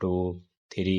2 3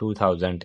2000,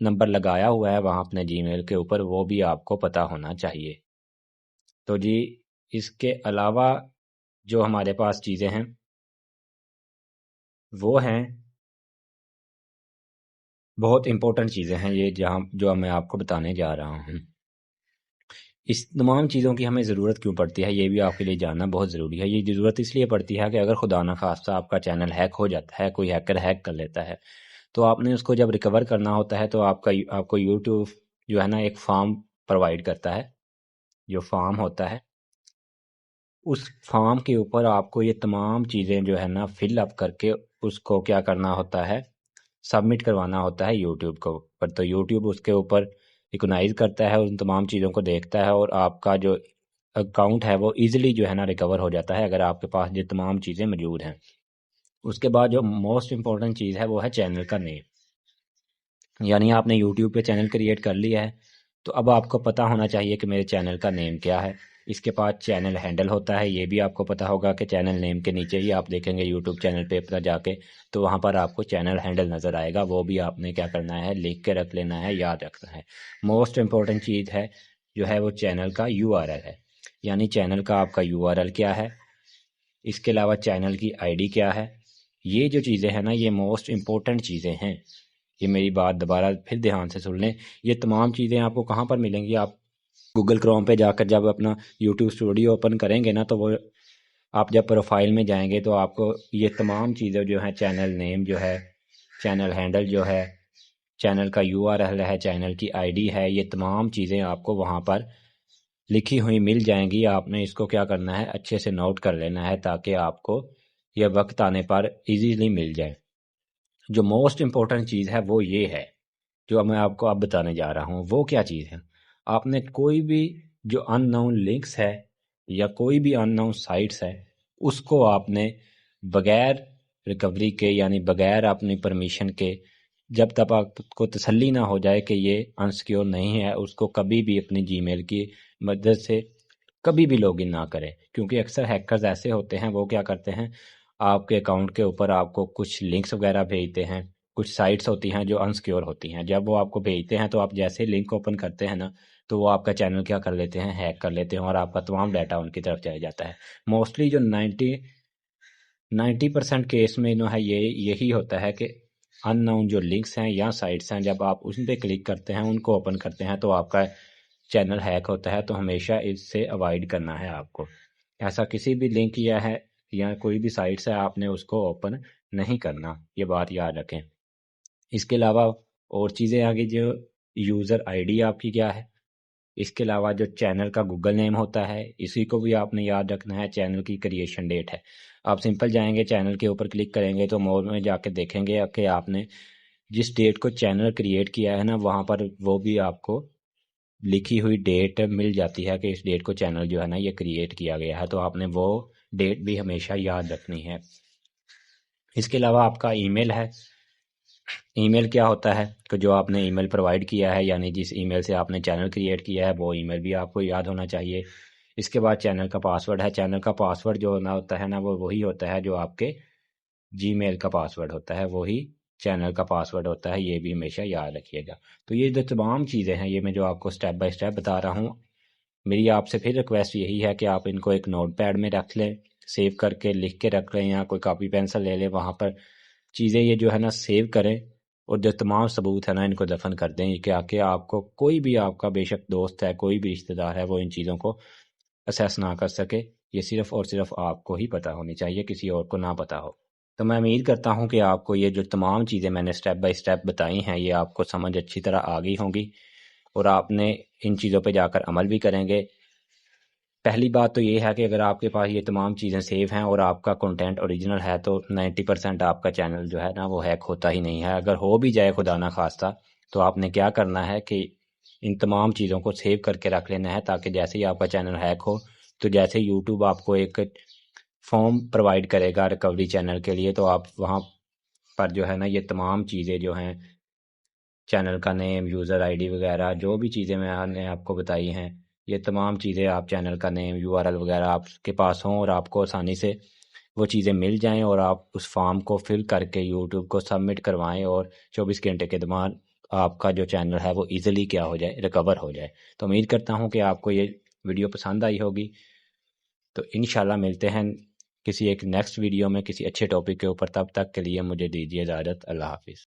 number لگایا ہوا ہے وہاں اپنے جی میل کے اوپر، وہ بھی آپ کو پتہ ہونا چاہیے۔ تو جی اس کے علاوہ جو ہمارے پاس چیزیں ہیں وہ ہیں بہت امپورٹنٹ چیزیں ہیں یہ جو میں آپ کو بتانے جا رہا ہوں۔ اس تمام چیزوں کی ہمیں ضرورت کیوں پڑتی ہے یہ بھی آپ کے لیے جاننا بہت ضروری ہے۔ یہ ضرورت اس لیے پڑتی ہے کہ اگر خدا نخواستہ آپ کا چینل ہیک ہو جاتا ہے، کوئی ہیکر ہیک کر لیتا ہے، تو آپ نے اس کو جب ریکور کرنا ہوتا ہے تو آپ کو یوٹیوب جو ہے نا ایک فارم پرووائڈ کرتا ہے، جو فارم ہوتا ہے اس فارم کے اوپر آپ کو یہ تمام چیزیں جو ہے نا فل اپ کر کے اس کو کیا کرنا ہوتا ہے، سبمٹ کروانا ہوتا ہے یوٹیوب کو اوپر۔ تو یوٹیوب اس کے اوپر ریکگنائز کرتا ہے، ان تمام چیزوں کو دیکھتا ہے اور آپ کا جو اکاؤنٹ ہے وہ ایزیلی جو ہے نا ریکور ہو جاتا ہے اگر آپ کے پاس یہ تمام چیزیں موجود ہیں۔ اس کے بعد جو موسٹ امپورٹنٹ چیز ہے وہ ہے چینل کا نیم، یعنی آپ نے یوٹیوب پہ چینل کریٹ کر لیا ہے تو اب آپ کو پتہ ہونا چاہیے کہ میرے چینل کا نیم کیا ہے۔ اس کے بعد چینل ہینڈل ہوتا ہے، یہ بھی آپ کو پتہ ہوگا کہ چینل نیم کے نیچے ہی آپ دیکھیں گے یوٹیوب چینل پہ جا کے تو وہاں پر آپ کو چینل ہینڈل نظر آئے گا، وہ بھی آپ نے کیا کرنا ہے، لکھ کے رکھ لینا ہے، یاد رکھنا ہے۔ موسٹ امپورٹنٹ چیز ہے جو ہے وہ چینل کا یو آر ایل ہے، یعنی چینل کا آپ کا یو آر ایل کیا ہے، اس کے علاوہ چینل کی آئی ڈی کیا ہے۔ یہ جو چیزیں ہیں نا یہ موسٹ امپورٹنٹ چیزیں ہیں، یہ میری بات دوبارہ پھر دھیان سے سن لیں۔ یہ تمام چیزیں آپ کو کہاں پر ملیں گی؟ آپ گوگل کروم پہ جا کر جب اپنا یوٹیوب اسٹوڈیو اوپن کریں گے نا تو وہ آپ جب پروفائل میں جائیں گے تو آپ کو یہ تمام چیزیں جو ہیں، چینل نیم جو ہے، چینل ہینڈل جو ہے، چینل کا یو آر ایل ہے، چینل کی آئی ڈی ہے، یہ تمام چیزیں آپ کو وہاں پر لکھی ہوئی مل جائیں گی۔ آپ نے اس کو کیا کرنا ہے، اچھے سے نوٹ کر لینا ہے تاکہ آپ کو یہ وقت آنے پر ایزیلی مل جائے۔ جو موسٹ امپورٹنٹ چیز ہے وہ یہ ہے جو میں آپ کو اب بتانے جا رہا ہوں۔ وہ کیا چیز ہے؟ آپ نے کوئی بھی جو ان نون لنکس ہے یا کوئی بھی ان نون سائٹس ہے اس کو آپ نے بغیر ریکوری کے، یعنی بغیر اپنی پرمیشن کے، جب تک آپ کو تسلی نہ ہو جائے کہ یہ انسیکیور نہیں ہے، اس کو کبھی بھی اپنی جی میل کی مدد سے کبھی بھی لاگ ان نہ کریں، کیونکہ اکثر ہیکرز ایسے ہوتے ہیں وہ کیا کرتے ہیں، آپ کے اکاؤنٹ کے اوپر آپ کو کچھ لنکس وغیرہ بھیجتے ہیں، کچھ سائٹس ہوتی ہیں جو انسیکیور ہوتی ہیں، جب وہ آپ کو بھیجتے ہیں تو آپ جیسے لنک اوپن کرتے ہیں نا تو وہ آپ کا چینل کیا کر لیتے ہیں، ہیک کر لیتے ہیں اور آپ کا تمام ڈیٹا ان کی طرف چلا جاتا ہے۔ موسٹلی جو 90% کیس میں ہے یہی ہوتا ہے کہ ان نون جو لنکس ہیں یا سائٹس ہیں جب آپ اس پہ کلک کرتے ہیں، ان کو اوپن کرتے ہیں تو آپ کا چینل ہیک ہوتا ہے۔ تو ہمیشہ اس سے اوائڈ کرنا ہے آپ کو، ایسا کسی بھی لنک یا کوئی بھی سائٹس ہے آپ نے اس کو اوپن نہیں کرنا، یہ بات یاد رکھیں۔ اس کے علاوہ اور چیزیں آگے، جو یوزر آئی ڈی آپ کی کیا ہے، اس کے علاوہ جو چینل کا گوگل نیم ہوتا ہے اسی کو بھی آپ نے یاد رکھنا ہے، چینل کی کریشن ڈیٹ ہے۔ آپ سمپل جائیں گے چینل کے اوپر کلک کریں گے تو مور میں جا کے دیکھیں گے کہ آپ نے جس ڈیٹ کو چینل کریٹ کیا ہے نا وہاں پر وہ بھی آپ کو لکھی ہوئی ڈیٹ مل جاتی ہے کہ اس ڈیٹ کو چینل جو ہے نا یہ کریٹ کیا گیا ہے، تو آپ نے وہ ڈیٹ بھی ہمیشہ یاد رکھنی ہے۔ اس کے علاوہ آپ کا ای میل ہے، ای میل کیا ہوتا ہے کہ جو آپ نے ای میل پرووائڈ کیا ہے، یعنی جس ای میل سے آپ نے چینل کریٹ کیا ہے وہ ای میل بھی آپ کو یاد ہونا چاہیے۔ اس کے بعد چینل کا پاسورڈ ہے، چینل کا پاسورڈ جو نہ ہوتا ہے نا وہ وہی ہوتا ہے جو آپ کے جی میل کا پاسورڈ ہوتا ہے، وہی چینل کا پاسورڈ ہوتا ہے، یہ بھی ہمیشہ یاد رکھیے گا۔ تو یہ جو تمام چیزیں ہیں یہ میں جو آپ کو سٹیپ بائی سٹیپ بتا رہا ہوں، میری آپ سے پھر ریکویسٹ یہی ہے کہ آپ ان کو ایک نوٹ پیڈ میں رکھ لیں، سیو کر کے لکھ کے رکھ لیں، یا کوئی کاپی پینسل لے لیں، وہاں پر چیزیں یہ جو ہے نا سیو کریں، اور جو تمام ثبوت ہے نا ان کو دفن کر دیں کہ آپ کو کوئی بھی آپ کا بے شک دوست ہے، کوئی بھی رشتہ دار ہے، وہ ان چیزوں کو اسیس نہ کر سکے۔ یہ صرف اور صرف آپ کو ہی پتہ ہونی چاہیے، کسی اور کو نہ پتہ ہو۔ تو میں امید کرتا ہوں کہ آپ کو یہ جو تمام چیزیں میں نے سٹیپ بائی سٹیپ بتائی ہیں یہ آپ کو سمجھ اچھی طرح آ گئی ہوں گی، اور آپ نے ان چیزوں پہ جا کر عمل بھی کریں گے۔ پہلی بات تو یہ ہے کہ اگر آپ کے پاس یہ تمام چیزیں سیو ہیں اور آپ کا کنٹینٹ اوریجنل ہے تو 90% آپ کا چینل جو ہے نا وہ ہیک ہوتا ہی نہیں ہے۔ اگر ہو بھی جائے خدا نہ خواستہ تو آپ نے کیا کرنا ہے کہ ان تمام چیزوں کو سیو کر کے رکھ لینا ہے، تاکہ جیسے ہی آپ کا چینل ہیک ہو تو جیسے یوٹیوب آپ کو ایک فارم پرووائڈ کرے گا ریکوری چینل کے لیے، تو آپ وہاں پر جو ہے نا یہ تمام چیزیں جو ہیں، چینل کا نیم، یوزر آئی ڈی وغیرہ، جو بھی چیزیں میں نے آپ کو بتائی ہیں، یہ تمام چیزیں آپ چینل کا نیم، یو آر ایل وغیرہ آپ کے پاس ہوں اور آپ کو آسانی سے وہ چیزیں مل جائیں، اور آپ اس فارم کو فل کر کے یوٹیوب کو سبمٹ کروائیں، اور 24 گھنٹے کے آپ کا جو چینل ہے وہ ایزیلی کیا ہو جائے، ریکور ہو جائے۔ تو امید کرتا ہوں کہ آپ کو یہ ویڈیو پسند آئی ہوگی، تو انشاءاللہ ملتے ہیں کسی ایک نیکسٹ ویڈیو میں کسی اچھے ٹاپک کے اوپر۔ تب تک کے لیے مجھے دیجیے اجازت، اللہ حافظ۔